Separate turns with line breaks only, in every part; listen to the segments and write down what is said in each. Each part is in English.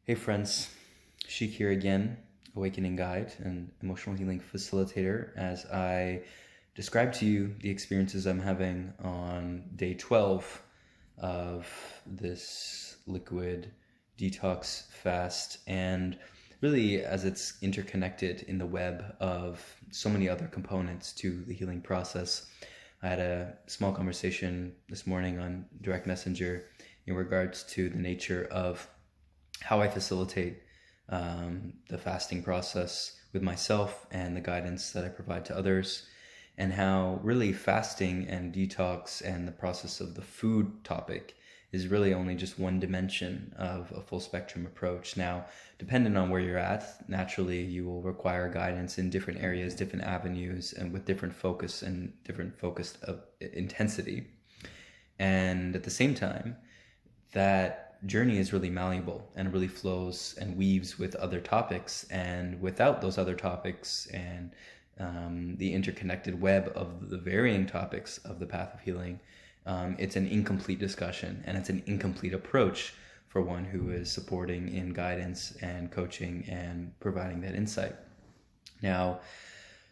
Hey friends, Sheik here again, Awakening Guide and Emotional Healing Facilitator, as I describe to you the experiences I'm having on day 12 of this liquid detox fast, and really as it's interconnected in the web of so many other components to the healing process. I had a small conversation this morning on direct messenger in regards to the nature of how I facilitate the fasting process with myself and the guidance that I provide to others, and how really fasting and detox and the process of the food topic is really only just one dimension of a full spectrum approach. Now, depending on where you're at, naturally you will require guidance in different areas, different avenues, and with different focus and different focused intensity. And at the same time, that journey is really malleable and really flows and weaves with other topics. And without those other topics and the interconnected web of the varying topics of the path of healing, it's an incomplete discussion, and it's an incomplete approach for one who is supporting in guidance and coaching and providing that insight. Now,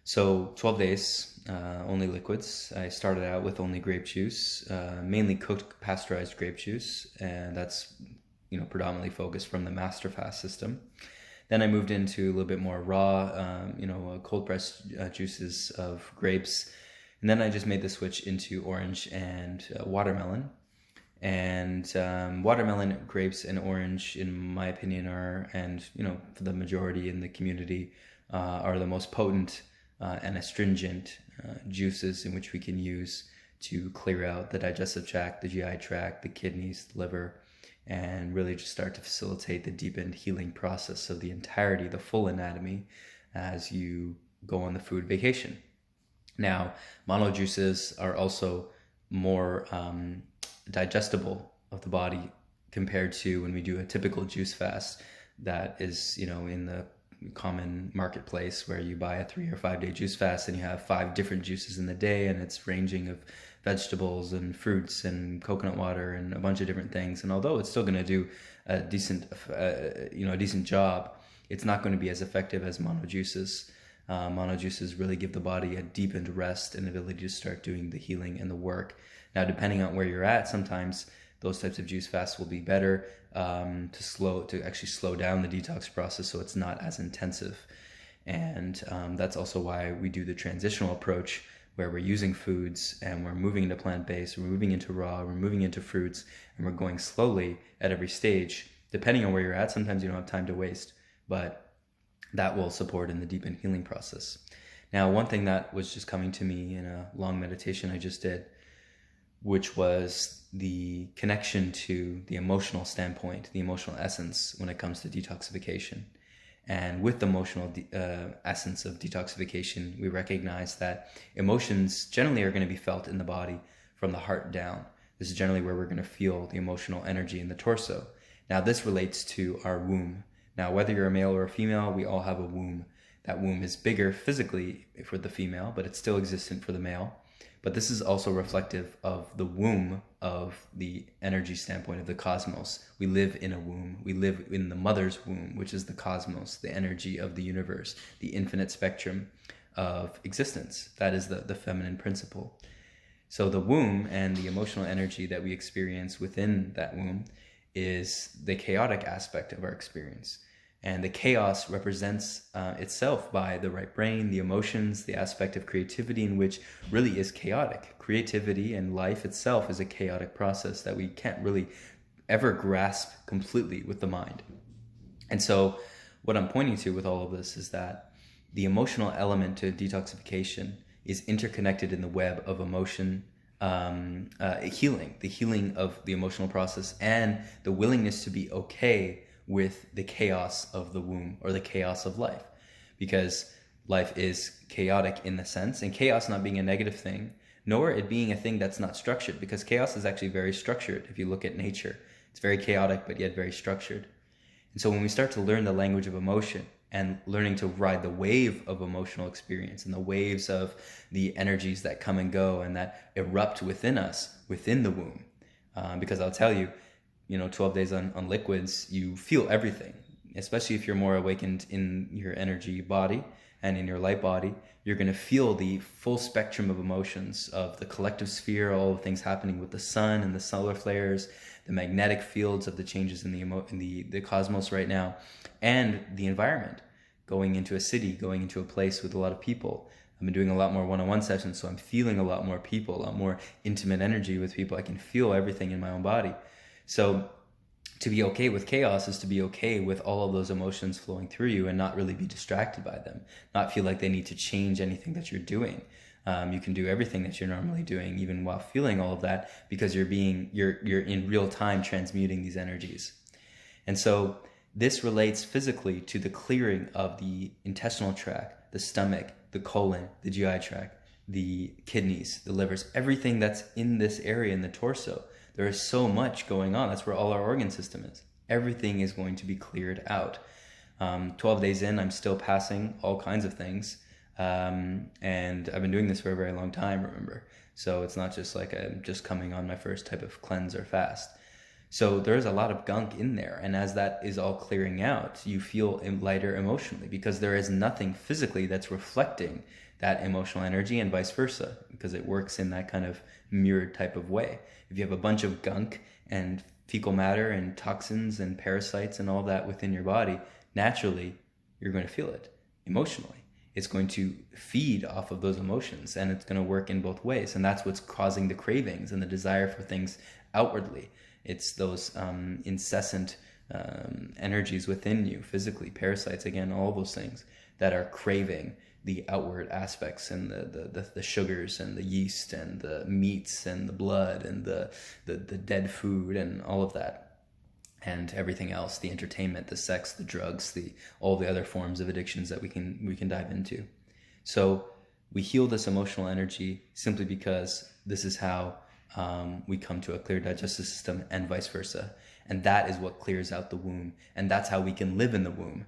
so 12 days, only liquids. I started out with only grape juice, mainly cooked pasteurized grape juice, and that's predominantly focused from the master fast system. Then I moved into a little bit more raw, cold pressed juices of grapes, and then I just made the switch into orange and watermelon. And watermelon, grapes, and orange, in my opinion, for the majority in the community, are the most potent and astringent juices in which we can use to clear out the digestive tract, the GI tract, the kidneys, the liver, and really just start to facilitate the deepened healing process of the entirety, the full anatomy, as you go on the food vacation. Now, mono juices are also more digestible of the body compared to when we do a typical juice fast that is, in the common marketplace, where you buy a 3 or 5 day juice fast and you have 5 different juices in the day, and it's ranging of vegetables and fruits and coconut water and a bunch of different things. And although it's still going to do a decent job, it's not going to be as effective as mono juices. Mono juices really give the body a deepened rest and ability to start doing the healing and the work. Now, depending on where you're at, sometimes those types of juice fasts will be better to actually slow down the detox process, so it's not as intensive. And that's also why we do the transitional approach, where we're using foods and we're moving into plant-based, we're moving into raw, we're moving into fruits, and we're going slowly at every stage. Depending on where you're at, sometimes you don't have time to waste, but that will support in the deepened healing process. Now, one thing that was just coming to me in a long meditation I just did, which was the connection to the emotional standpoint, the emotional essence when it comes to detoxification. And with the emotional essence of detoxification, we recognize that emotions generally are going to be felt in the body from the heart down. This is generally where we're going to feel the emotional energy in the torso. Now, this relates to our womb. Now, whether you're a male or a female, we all have a womb. That womb is bigger physically for the female, but it's still existent for the male. But this is also reflective of the womb of the energy standpoint of the cosmos. We live in a womb. We live in the mother's womb, which is the cosmos, the energy of the universe, the infinite spectrum of existence. That is the feminine principle. So the womb and the emotional energy that we experience within that womb is the chaotic aspect of our experience. And the chaos represents itself by the right brain, the emotions, the aspect of creativity, in which really is chaotic. Creativity and life itself is a chaotic process that we can't really ever grasp completely with the mind. And so what I'm pointing to with all of this is that the emotional element to detoxification is interconnected in the web of emotion, healing, the healing of the emotional process, and the willingness to be okay with the chaos of the womb or the chaos of life, because life is chaotic in the sense, and chaos not being a negative thing, nor it being a thing that's not structured, because chaos is actually very structured. If you look at nature, it's very chaotic but yet very structured. And so when we start to learn the language of emotion and learning to ride the wave of emotional experience and the waves of the energies that come and go and that erupt within us, within the womb, because I'll tell you, 12 days on liquids, you feel everything. especially if you're more awakened in your energy body and in your light body, you're going to feel the full spectrum of emotions of the collective sphere, all the things happening with the sun and the solar flares, the magnetic fields of the changes in the cosmos right now, and the environment. Going into a city, going into a place with a lot of people. I've been doing a lot more one-on-one sessions, so I'm feeling a lot more people, a lot more intimate energy with people. I can feel everything in my own body. So to be okay with chaos is to be okay with all of those emotions flowing through you and not really be distracted by them, not feel like they need to change anything that you're doing. You can do everything that you're normally doing, even while feeling all of that, because you're in real time transmuting these energies. And so this relates physically to the clearing of the intestinal tract, the stomach, the colon, the GI tract, the kidneys, the livers, everything that's in this area in the torso. There is so much going on. That's where all our organ system is. Everything is going to be cleared out. 12 days in, I'm still passing all kinds of things. And I've been doing this for a very long time, remember. So it's not just like I'm just coming on my first type of cleanse or fast. So there's a lot of gunk in there. And as that is all clearing out, you feel lighter emotionally because there is nothing physically that's reflecting that emotional energy and vice versa, because it works in that kind of mirrored type of way. If you have a bunch of gunk and fecal matter and toxins and parasites and all that within your body, naturally, you're going to feel it emotionally. It's going to feed off of those emotions, and it's going to work in both ways. And that's what's causing the cravings and the desire for things outwardly. It's those incessant energies within you, physically, parasites, again, all those things that are craving the outward aspects and the sugars and the yeast and the meats and the blood and the dead food and all of that, and everything else, the entertainment, the sex, the drugs, all the other forms of addictions that we can dive into. So we heal this emotional energy simply because this is how we come to a clear digestive system, and vice versa. And that is what clears out the womb, and that's how we can live in the womb.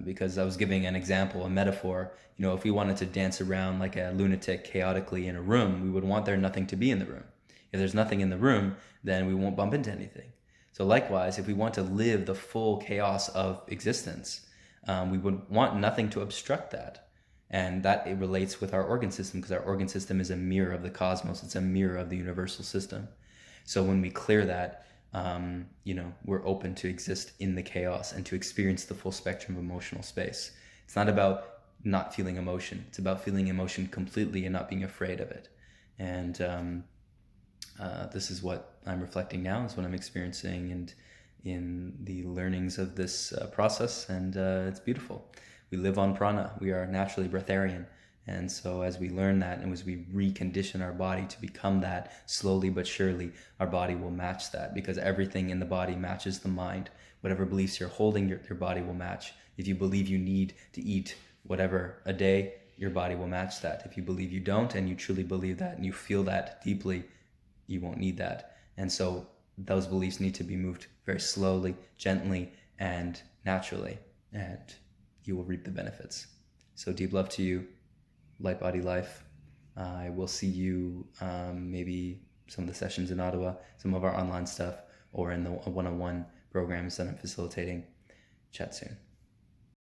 Because I was giving an example, a metaphor. If we wanted to dance around like a lunatic chaotically in a room, we would want there nothing to be in the room. If there's nothing in the room, then we won't bump into anything. So likewise, if we want to live the full chaos of existence, we would want nothing to obstruct that. And that it relates with our organ system, because our organ system is a mirror of the cosmos. It's a mirror of the universal system. So when we clear that, we're open to exist in the chaos and to experience the full spectrum of emotional space. It's not about not feeling emotion. It's about feeling emotion completely and not being afraid of it. And this is what I'm reflecting now. It's what I'm experiencing and in the learnings of this process. And it's beautiful. We live on prana. We are naturally breatharian. And so as we learn that and as we recondition our body to become that, slowly but surely, our body will match that, because everything in the body matches the mind. Whatever beliefs you're holding, your body will match. If you believe you need to eat whatever a day, your body will match that. If you believe you don't, and you truly believe that and you feel that deeply, you won't need that. And so those beliefs need to be moved very slowly, gently, and naturally, and you will reap the benefits. So deep love to you. Light Body Life. I will see you maybe some of the sessions in Ottawa, some of our online stuff, or in the one-on-one programs that I'm facilitating. Chat soon.